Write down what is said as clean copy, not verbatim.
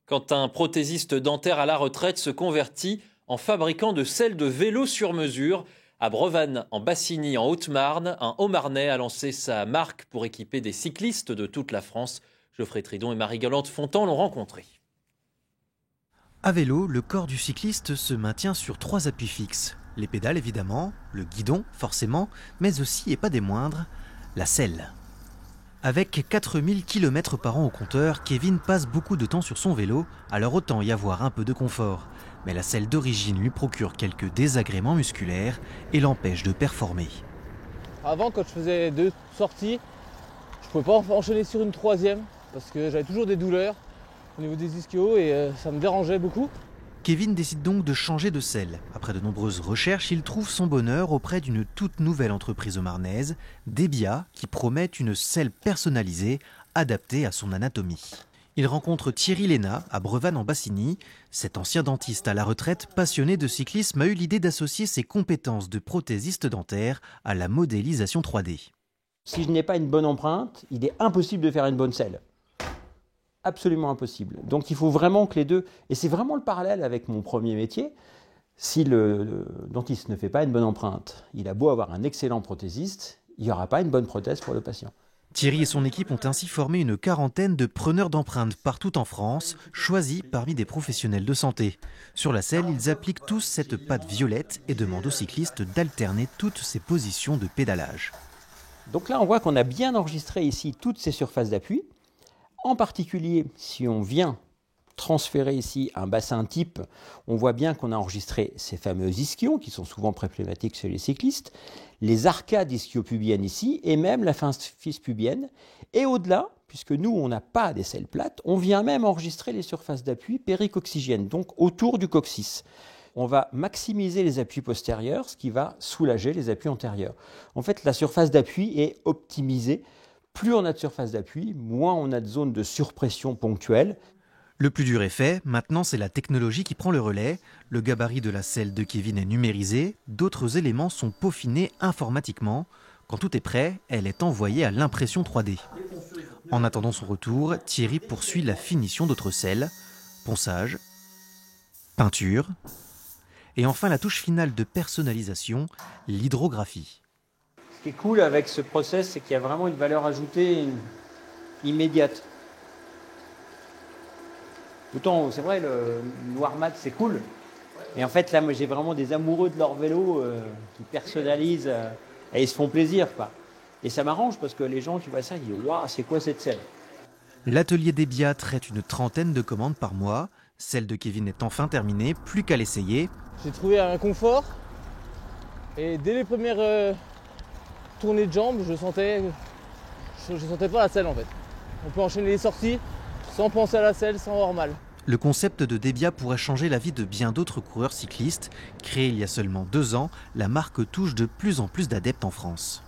quand un prothésiste dentaire à la retraite se convertit en fabricant de selles de vélo sur mesure. À Brevannes, en Bassigny, en Haute-Marne, un Haut-Marnais a lancé sa marque pour équiper des cyclistes de toute la France. Geoffrey Tridon et Marie-Galante Fontan l'ont rencontré. À vélo, le corps du cycliste se maintient sur 3 appuis fixes. Les pédales évidemment, le guidon forcément, mais aussi, et pas des moindres, la selle. Avec 4000 km par an au compteur, Kevin passe beaucoup de temps sur son vélo, alors autant y avoir un peu de confort. Mais la selle d'origine lui procure quelques désagréments musculaires et l'empêche de performer. Avant, quand je faisais 2 sorties, je ne pouvais pas enchaîner sur une 3e parce que j'avais toujours des douleurs au niveau des ischios et ça me dérangeait beaucoup. Kevin décide donc de changer de selle. Après de nombreuses recherches, il trouve son bonheur auprès d'une toute nouvelle entreprise marnaise, Debia, qui promet une selle personnalisée, adaptée à son anatomie. Il rencontre Thierry Léna à Brevannes en Bassigny. Cet ancien dentiste à la retraite, passionné de cyclisme, a eu l'idée d'associer ses compétences de prothésiste dentaire à la modélisation 3D. Si je n'ai pas une bonne empreinte, il est impossible de faire une bonne selle. Absolument impossible. Donc il faut vraiment que les deux, et c'est vraiment le parallèle avec mon premier métier, si le dentiste ne fait pas une bonne empreinte, il a beau avoir un excellent prothésiste, il n'y aura pas une bonne prothèse pour le patient. Thierry et son équipe ont ainsi formé une quarantaine de preneurs d'empreintes partout en France, choisis parmi des professionnels de santé. Sur la selle, ils appliquent tous cette pâte violette et demandent aux cyclistes d'alterner toutes ces positions de pédalage. Donc là, on voit qu'on a bien enregistré ici toutes ces surfaces d'appui. En particulier, si on vient transférer ici un bassin type, on voit bien qu'on a enregistré ces fameux ischions qui sont souvent problématiques chez les cyclistes, les arcades ischiopubiennes ici et même la symphyse pubienne. Et au-delà, puisque nous on n'a pas des selles plates, on vient même enregistrer les surfaces d'appui péricoxygènes, donc autour du coccyx. On va maximiser les appuis postérieurs, ce qui va soulager les appuis antérieurs. En fait, la surface d'appui est optimisée. Plus on a de surface d'appui, moins on a de zones de surpression ponctuelles. Le plus dur est fait, maintenant c'est la technologie qui prend le relais. Le gabarit de la selle de Kevin est numérisé, d'autres éléments sont peaufinés informatiquement. Quand tout est prêt, elle est envoyée à l'impression 3D. En attendant son retour, Thierry poursuit la finition d'autres selles, ponçage, peinture, et enfin la touche finale de personnalisation, l'hydrographie. Ce qui est cool avec ce process, c'est qu'il y a vraiment une valeur ajoutée immédiate. Autant, c'est vrai, le noir mat, c'est cool. Et en fait, là, moi, j'ai vraiment des amoureux de leur vélo qui personnalisent et ils se font plaisir, quoi. Et ça m'arrange parce que les gens qui voient ça, ils disent « Waouh, c'est quoi cette selle ?» L'atelier Debia traite une trentaine de commandes par mois. Celle de Kevin est enfin terminée, plus qu'à l'essayer. J'ai trouvé un confort et dès les premières tournées de jambes, je sentais pas la selle en fait. On peut enchaîner les sorties sans penser à la selle, sans avoir mal. Le concept de Debia pourrait changer la vie de bien d'autres coureurs cyclistes. Créée il y a seulement 2 ans, la marque touche de plus en plus d'adeptes en France.